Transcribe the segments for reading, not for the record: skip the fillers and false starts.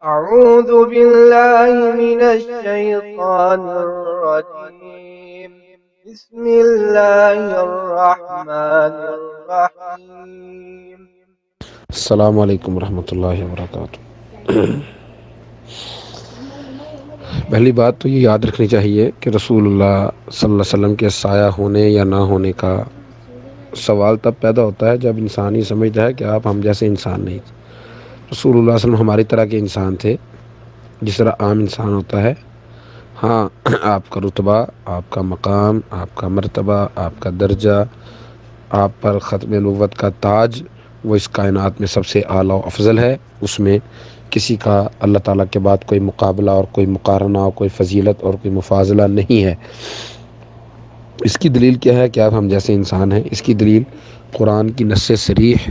أعوذ بالله من الشيطان الرجيم. بسم الله الرحمن الرحيم. السلام علیکم ورحمۃ اللہ وبرکاتہ۔ پہلی بات تو یہ یاد رکھنی چاہیے کہ رسول اللہ صلی اللہ علیہ وسلم کے سایہ ہونے یا نہ ہونے کا سوال تب پیدا ہوتا ہے جب انسان ہی سمجھتا ہے کہ آپ ہم جیسے انسان نہیں تھے۔ رسول اللہ صلی اللہ علیہ وسلم ہماری طرح کے انسان تھے، جس طرح عام انسان ہوتا ہے۔ ہاں، آپ کا رتبہ، آپ کا مقام، آپ کا مرتبہ، آپ کا درجہ، آپ پر ختم نبوت کا تاج، وہ اس کائنات میں سب سے اعلیٰ و افضل ہے۔ اس میں کسی کا اللہ تعالیٰ کے بعد کوئی مقابلہ اور کوئی مقارنہ اور کوئی فضیلت اور کوئی مفاضلہ نہیں ہے۔ اس کی دلیل کیا ہے کہ آپ ہم جیسے انسان ہیں؟ اس کی دلیل قرآن کی نص صریح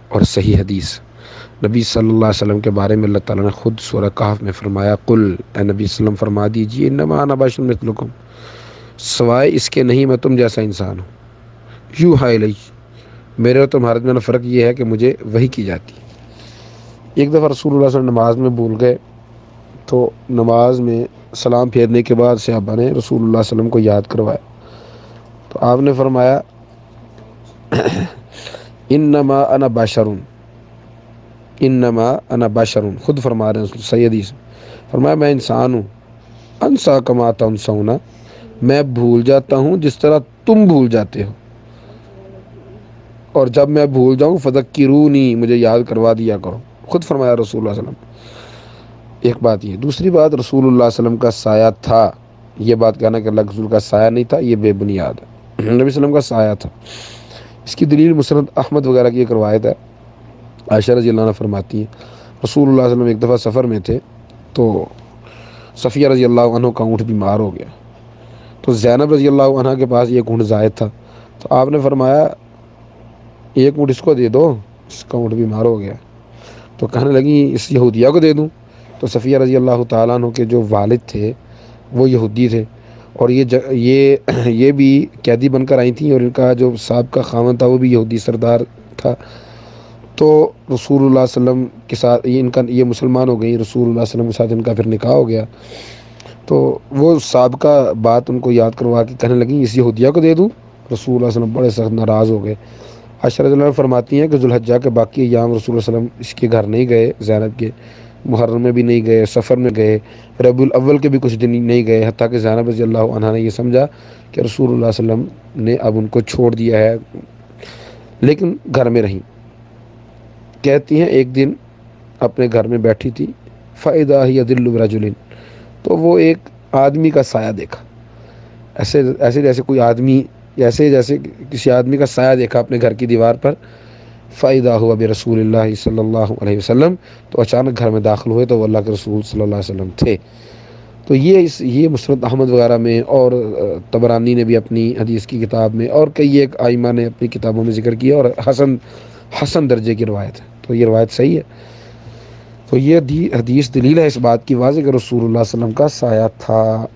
اور صحیح حدیث۔ نبی صلی اللہ علیہ وسلم کے بارے میں اللہ تعالیٰ نے خود سورہ کہف میں فرمایا، قل، اے نبی صلی اللہ علیہ وسلم فرما دیجیے، انما انا بشر مثلکم، سوائے اس کے نہیں میں تم جیسا انسان ہوں، یوحی الی، میرے اور تمہارے میں فرق یہ ہے کہ مجھے وحی کی جاتی ہے۔ ایک دفعہ رسول اللہ صلی اللہ علیہ وسلم نماز میں بھول گئے، تو نماز میں سلام پھیرنے کے بعد صحابہ نے رسول اللہ صلی اللہ علیہ وسلم کو یاد کروایا، تو آپ نے فرمایا انما انا بشر، انما انا بشر، خود فرما رہے ہیں صحیح حدیث، فرمایا میں انسان ہوں، انسا کما تنسون، میں بھول جاتا ہوں جس طرح تم بھول جاتے ہو، اور جب میں بھول جاؤں فذکرونی، مجھے یاد کروا دیا کرو، خود فرمایا رسول اللہ صلی اللہ علیہ وسلم۔ ایک بات یہ، دوسری بات، رسول اللہ صلی اللہ علیہ وسلم کا سایہ تھا، یہ بات کہنا کہ اللہ کے رسول کا سایہ نہیں تھا، یہ بے بنیاد ہے۔ نبی صلی اللہ علیہ وسلم کا سایہ تھا۔ اس کی دلیل مسند احمد وغیرہ کی ایک روایت ہے، عائشہ رضی اللہ عنہ فرماتی ہیں، رسول اللہ صلی اللہ علیہ وسلم ایک دفعہ سفر میں تھے، تو صفیہ رضی اللہ عنہ کا اونٹ بیمار ہو گیا، تو زینب رضی اللہ عنہ کے پاس ایک اونٹ زائد تھا، تو آپ نے فرمایا ایک اونٹ اس کو دے دو، اس کا اونٹ بیمار ہو گیا، تو کہنے لگی اس یہودیہ کو دے دوں، تو صفیہ رضی اللہ تعالیٰ عنہ کے جو والد تھے وہ یہودی تھے، اور یہ بھی قیدی بن کر آئی تھیں، اور ان کا جو سابقہ خاوند تھا وہ بھی یہودی سردار تھا، تو رسول اللہ صلی اللہ علیہ وسلم کے ساتھ یہ مسلمان ہو گئی، رسول اللہ صلی اللہ علیہ وسلم کے ساتھ ان کا پھر نکاح ہو گیا، تو وہ سابقہ بات ان کو یاد کروا کے کہنے لگیں اس یہودیہ کو دے دوں، رسول اللہ صلی اللہ علیہ وسلم بڑے سخت ناراض ہو گئے۔ عائشہ رضی اللہ عنہ فرماتی ہیں کہ ذوالحجہ کے باقی ایام رسول اللہ صلی اللہ علیہ وسلم اس کے گھر نہیں گئے، زینب کے، محرم میں بھی نہیں گئے، سفر میں گئے، ربیع الاول کے بھی کچھ دن نہیں گئے، حتیٰ کہ زینب رضی اللہ عنہ نے یہ سمجھا کہ رسول اللہ صلی اللہ علیہ وسلم نے اب ان کو چھوڑ دیا ہے، لیکن گھر میں رہیں۔ کہتی ہیں ایک دن اپنے گھر میں بیٹھی تھی، فَإِذَا هِيَ ظِلُّ رَجُلٍ، تو وہ ایک آدمی کا سایہ دیکھا، ایسے جیسے کوئی آدمی، جیسے کسی آدمی کا سایہ دیکھا اپنے گھر کی دیوار پر، فَإِذَا هُوَ بِرَسُولِ اللَّهِ صلی اللہ علیہ وسلم، تو اچانک گھر میں داخل ہوئے تو وہ اللہ کے رسول صلی اللہ علیہ وسلم تھے۔ تو یہ مسند احمد وغیرہ میں، اور طبرانی نے بھی اپنی حدیث کی کتاب میں، اور کئی ایک ائمہ نے اپنی کتابوں میں ذکر کیا، اور حسن درجے کی روایت ہے، تو یہ روایت صحیح ہے۔ تو یہ حدیث دلیل ہے اس بات کی واضح کہ رسول اللہ صلی اللہ علیہ وسلم کا سایہ تھا۔